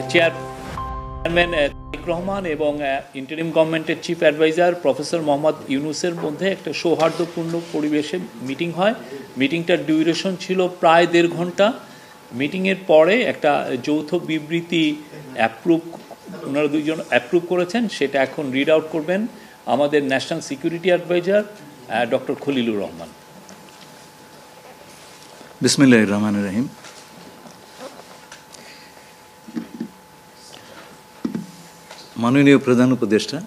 Chairman Tarique Rahman এবং interim গভর্নমেন্টের chief adviser professor Mohammad ইউনুসের মধ্যে একটা সৌহার্দ্যপূর্ণ পরিবেশে মিটিং হয়। মিটিংটার ডিউরেশন ছিল প্রায় 1.5 ঘন্টা। মিটিংয়ের পরে একটা যৌথ বিবৃতি ওনারা দুইজন অ্যাপ্রুভ করেছেন, সেটা এখন রিড আউট করবেন আমাদের national security adviser doctor Khalilur Rahman. বিসমিল্লাহির রহমানির রহিম। মাননীয় প্রধান উপদেষ্টা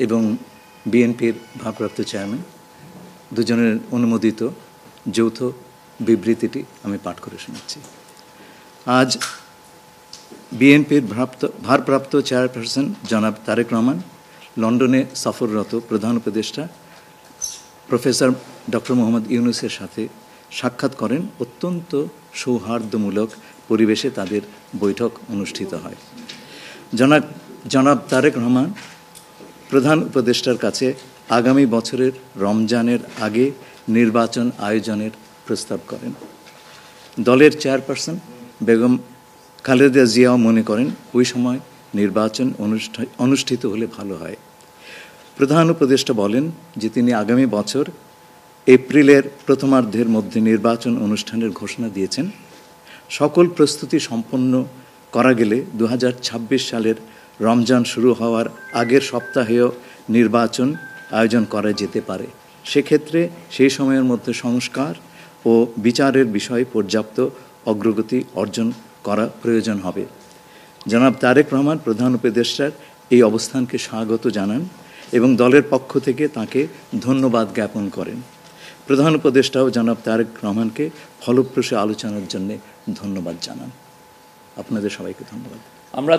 এবং বিএনপির ভারপ্রাপ্ত চেয়ারম্যান দুজনের অনুমোদিত যৌথ বিবৃতিটি আমি পাঠ করে শোনাচ্ছি। আজ বিএনপির ভারপ্রাপ্ত চেয়ারপারসন জনাব তারেক রহমান লন্ডনে সফররত প্রধান উপদেষ্টা প্রফেসর ডক্টর মোহাম্মদ ইউনুসের সাথে সাক্ষাৎ করেন। অত্যন্ত সৌহার্দ্যমূলক পরিবেশে তাদের বৈঠক অনুষ্ঠিত হয়। জনাব তারেক রহমান প্রধান উপদেষ্টার কাছে আগামী বছরের রমজানের আগে নির্বাচন আয়োজনের প্রস্তাব করেন। দলের চেয়ারপারসন বেগম খালেদা জিয়াও মনে করেন ওই সময় নির্বাচন অনুষ্ঠিত হলে ভালো হয়। প্রধান উপদেষ্টা বলেন যে তিনি আগামী বছর এপ্রিলের প্রথমার্ধের মধ্যে নির্বাচন অনুষ্ঠানের ঘোষণা দিয়েছেন। সকল প্রস্তুতি সম্পন্ন করা গেলে 2026 সালের রমজান শুরু হওয়ার আগের সপ্তাহেও নির্বাচন আয়োজন করা যেতে পারে। সেক্ষেত্রে সেই সময়ের মধ্যে সংস্কার ও বিচারের বিষয়ে পর্যাপ্ত অগ্রগতি অর্জন করা প্রয়োজন হবে। জনাব তারেক রহমান প্রধান উপদেষ্টার এই অবস্থানকে স্বাগত জানান এবং দলের পক্ষ থেকে তাকে ধন্যবাদ জ্ঞাপন করেন। প্রধান উপদেষ্টাও জনাব তারেক রহমানকে ফলপ্রসূ আলোচনার জন্য ধন্যবাদ জানান। আপনাদের সবাইকে ধন্যবাদ। আমরা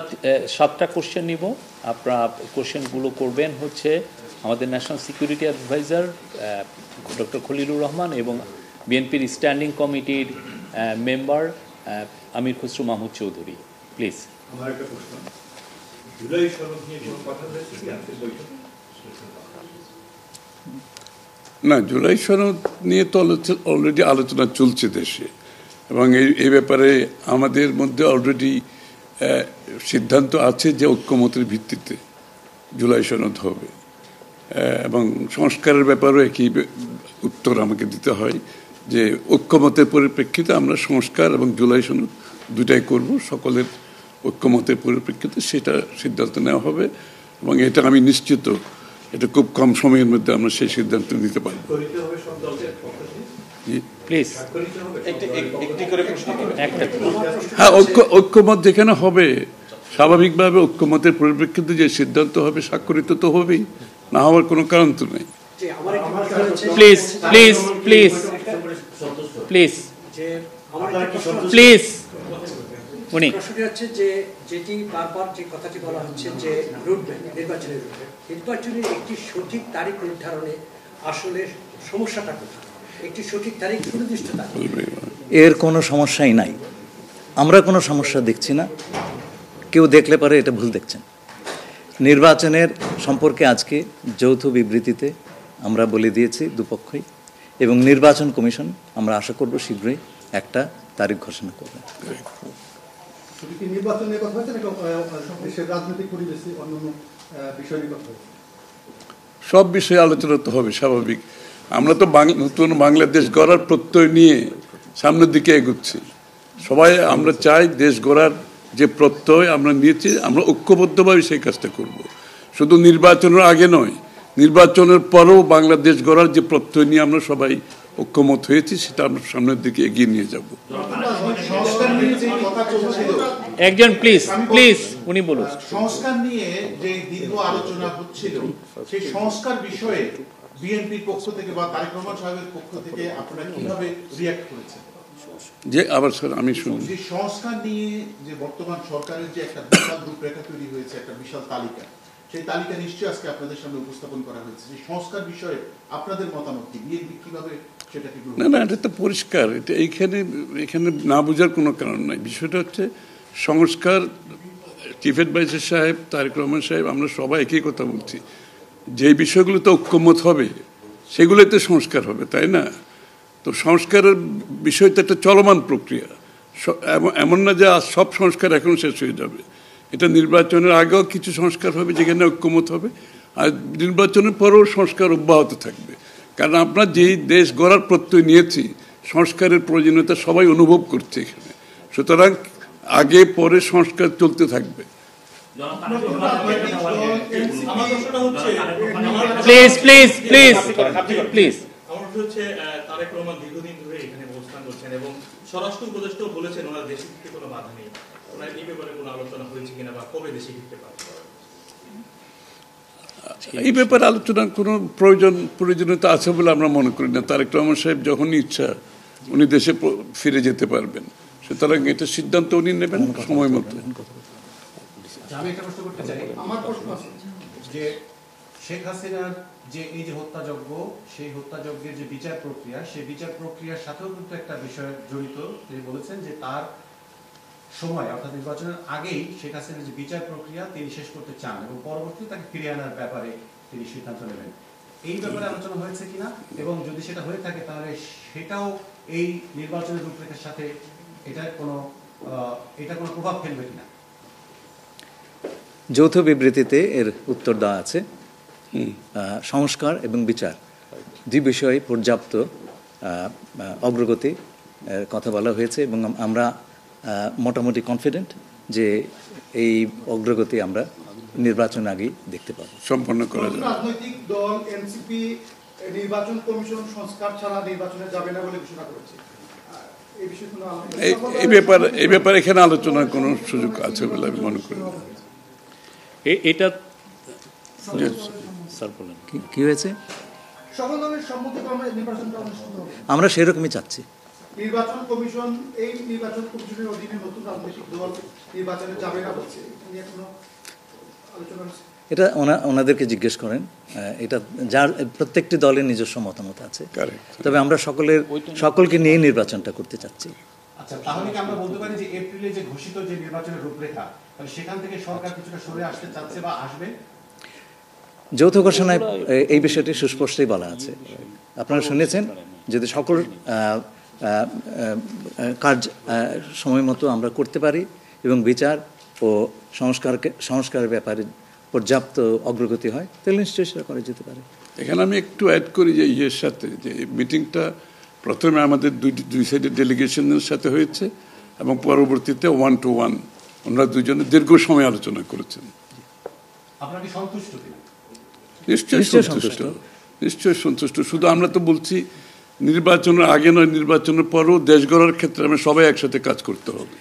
7টা কোশ্চেন নিব। আপনারা কোশ্চেনগুলো করবেন হচ্ছে আমাদের national security adviser doctor Khalilur Rahman এবং বিএনপির স্ট্যান্ডিং কমিটির মেম্বার আমির খসরু মাহমুদ চৌধুরী। প্লিজ। না, জুলাই সনদ নিয়ে তো অলরেডি আলোচনা চলছে দেশে, এবং এই ব্যাপারে আমাদের মধ্যে অলরেডি সিদ্ধান্ত আছে যে ঐক্যমতের ভিত্তিতে জুলাই সনদ হবে, এবং সংস্কারের ব্যাপারেও একই উত্তর আমাকে দিতে হয় যে ঐক্যমতের পরিপ্রেক্ষিতে আমরা সংস্কার এবং জুলাই সনদ দুটাই করব। সকলের ঐক্যমতের পরিপ্রেক্ষিতে সেটা সিদ্ধান্ত নেওয়া হবে, এবং এটা আমি নিশ্চিত এটা খুব কম সময়ের মধ্যে আমরা সেই সিদ্ধান্ত নিতে পারব। হ্যাঁ, ঐক্যমত যেখানে হবে স্বাভাবিকভাবে ঐক্যমতের পরিপ্রেক্ষিতে যে সিদ্ধান্ত হবে স্বাক্ষরিত তো হবেই, না হওয়ার কোনো কারণ তো নেই। Please please please please please. উনি প্রশ্নটি হচ্ছে যে যেটি বারবার যে কথাটি বলা হচ্ছে যে রুটম্যাপ নির্বাচনের একটি সঠিক তারিখ নির্ধারণে আসলে সমস্যাটা কোথায়? একটি সঠিক তারিখ, সুনির্দিষ্ট তারিখ। এর কোনো সমস্যাই নাই, আমরা কোনো সমস্যা দেখছি না। কেউ দেখলে পারে এটা ভুল দেখছেন। নির্বাচনের সম্পর্কে আজকে যৌথ বিবৃতিতে আমরা বলে দিয়েছি দুপক্ষই, এবং নির্বাচন কমিশন আমরা আশা করব শীঘ্রই একটা তারিখ ঘোষণা করবে। সব বিষয়ে আলোচনা তো হবে স্বাভাবিক। আমরা তো নতুন বাংলাদেশ গড়ার প্রত্যয় নিয়ে সামনের দিকে এগোচ্ছি। সবাই আমরা চাই দেশ গড়ার যে প্রত্যয় আমরা নিয়েছি, আমরা ঐক্যবদ্ধভাবে সেই কাজটা করব। শুধু নির্বাচনের আগে নয়, নির্বাচনের পরেও বাংলাদেশ গড়ার যে প্রত্যয় নিয়ে আমরা সবাই ঐক্যমত হয়েছি সেটা আমরা সামনের দিকে এগিয়ে নিয়ে যাব। একজন প্লিজ প্লিজ উনি বলুন। সংস্কার নিয়ে যে দীর্ঘ আলোচনা হচ্ছিল, সেই সংস্কার বিষয়ে বিএনপির পক্ষ থেকে বা তারেক রহমান সাহেবের পক্ষ থেকে আপনারা কিভাবে রিঅ্যাক্ট করেছেন? যে আবার স্যার আমি শুনি, যে সংস্কার নিয়ে যে বর্তমান সরকারের যে একটা বিশাল রূপরেখা তৈরি হয়েছে, একটা বিশাল তালিকা, সেই তালিকা নিশ্চয়ই আজকে আপনাদের সামনে উপস্থাপন করা হয়েছে। সেই সংস্কার বিষয়ে আপনাদের মতামত কি? বিএনপি কিভাবে সেটাকে? না না, এটা তো পরিষ্কার। এটা এখানে না বোঝার কোনো কারণ নাই। বিষয়টা হচ্ছে সংস্কার। চিফ অ্যাডভাইজার সাহেব, তারেক রহমান সাহেব, আমরা সবাই একই কথা বলছি। যে বিষয়গুলোতে ঐক্যমত হবে সেগুলোতে সংস্কার হবে, তাই না? তো সংস্কারের বিষয়টা একটা চলমান প্রক্রিয়া। এমন না যে আজ সব সংস্কার এখন শেষ হয়ে যাবে। এটা নির্বাচনের আগেও কিছু সংস্কার হবে যেখানে ঐক্যমত হবে, আর নির্বাচনের পরেও সংস্কার অব্যাহত থাকবে। কারণ আমরা যেই দেশ গড়ার প্রত্যয় নিয়েছি, সংস্কারের প্রয়োজনীয়তা সবাই অনুভব করছে এখানে। সুতরাং আগে পরে সংস্কার চলতে থাকবে। Please please please please. আমার হচ্ছে তারেক রহমান দীর্ঘদিন ধরে এখানে অবস্থান করছেন এবং স্বরাষ্ট্র উপদেষ্টাও বলেছেন ওনার দেশে ফিরতে কোনো বাধা নেই। ওনার এই ব্যাপারে কোনো আলোচনা হয়েছে কিনা বা কবে দেশে ফিরতে পারবে? এই ব্যাপারে আলোচনার কোনো প্রয়োজনীয়তা আছে বলে আমরা মনে করি না। তারেক রহমান সাহেব যখনই ইচ্ছা উনি দেশে ফিরে যেতে পারবেন, সুতরাং এটা সিদ্ধান্ত উনি নেবেন সময় মতো। আমি একটা প্রশ্ন করতে চাই। আমার প্রশ্ন আছে যে শেখ হাসিনার যে এই যে হত্যাযজ্ঞ, সেই হত্যাযজ্ঞের যে বিচার প্রক্রিয়া, সেই বিচার প্রক্রিয়ার সাথেও কিন্তু একটা বিষয় জড়িত। তিনি বলেছেন যে তার সময় অর্থাৎ নির্বাচনের আগেই শেখ হাসিনার যে বিচার প্রক্রিয়া তিনি শেষ করতে চান এবং পরবর্তীতে তাকে ফিরিয়ে আনার ব্যাপারে তিনি সিদ্ধান্ত নেবেন। এই ব্যাপারে আলোচনা হয়েছে কিনা, এবং যদি সেটা হয়ে থাকে তাহলে সেটাও এই নির্বাচনের রূপরেখার সাথে এটা কোনো প্রভাব ফেলবে কিনা? যৌথ বিবৃতিতে এর উত্তর দেওয়া আছে। সংস্কার এবং বিচার দুই বিষয়ে পর্যাপ্ত অগ্রগতি কথা বলা হয়েছে এবং আমরা মোটামুটি কনফিডেন্ট যে এই অগ্রগতি আমরা নির্বাচন আগেই দেখতে পাবো। সম্পন্ন করা যাবে। রাজনৈতিক দল এনসিপি নির্বাচন কমিশন সংস্কার ছাড়া নির্বাচনে যাবে না বলে ঘোষণা করেছে। এই ব্যাপারে এখানে আলোচনার কোনো সুযোগ আছে বলে আমি মনে করি না। এটা স্যার বলেন কি হয়েছে? সকল দলের সম্মতিতে আমরা নির্বাচনটা অনুষ্ঠিত হবে, আমরা সেরকমই চাচ্ছি। নির্বাচন কমিশন এই নির্বাচন কমিশনের অধীনে নতুন রাজনৈতিক দল নির্বাচনে যাবে না বলছে, নিয়ে কোনো আলোচনা হচ্ছে? এটা ওনাদেরকে জিজ্ঞেস করেন। এটা যার প্রত্যেকটি দলের নিজস্ব মতামত আছে, তবে আমরা সকলকে নিয়ে নির্বাচনটা করতে চাচ্ছি। আচ্ছা, তাহলে কি আমরা বলতে পারি যে এপ্রিলে যে ঘোষিত যে নির্বাচনের রূপরেখা, তাহলে সেখান থেকে সরকার কিছুটা সরে আসতে চাচ্ছে বা আসবে? যৌথ ঘোষণায় এই বিষয়টি সুস্পষ্টই বলা আছে। আপনারা শুনেছেন, যদি সকল কাজ সময় মতো আমরা করতে পারি এবং বিচার ও সংস্কারের ব্যাপারে পর্যাপ্ত অগ্রগতি হয়, তাহলে নিশ্চয়ই সেটা করা যেতে পারে। এখানে আমি একটু অ্যাড করি যে ইয়ের সাথে যে মিটিংটা প্রথমে আমাদের দুই সাইডের ডেলিগেশনের সাথে হয়েছে এবং পরবর্তীতে 1 to 1 ওনারা দুজনে দীর্ঘ সময় আলোচনা করেছেন। আপনারা কি সন্তুষ্ট কিনা? নিশ্চয়ই সন্তুষ্ট। শুধু আমরা তো বলছি নির্বাচনের আগে নয়, নির্বাচনের পরও দেশ গড়ার ক্ষেত্রে আমরা সবাই একসাথে কাজ করতে হবে,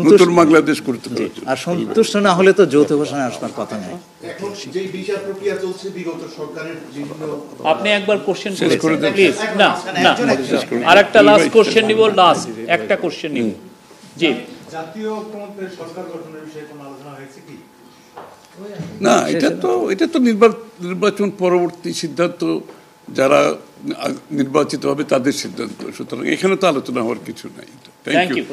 নতুন বাংলাদেশ করতে হবে। আর সন্তুষ্ট না হলে তো যৌথ ঘোষণা আসবার কথা নয়। এখন যে বিচার প্রক্রিয়া চলছে বিগত সরকারের বিভিন্ন, আপনি একবার কোশ্চেন করেছেন প্লিজ। না আরেকটা লাস্ট কোশ্চেন নিব, লাস্ট একটা কোশ্চেন নিব। জি, জাতীয় ঐক্যমত্যের সরকার গঠনের বিষয়ে কোনো আলোচনা হয়েছে কি? না, এটা তো নির্বাচন পরবর্তী সিদ্ধান্ত, যারা নির্বাচিত হবে তাদের সিদ্ধান্ত। সুতরাং এখানে তো আলোচনা হওয়ার কিছু নাই। Thank you.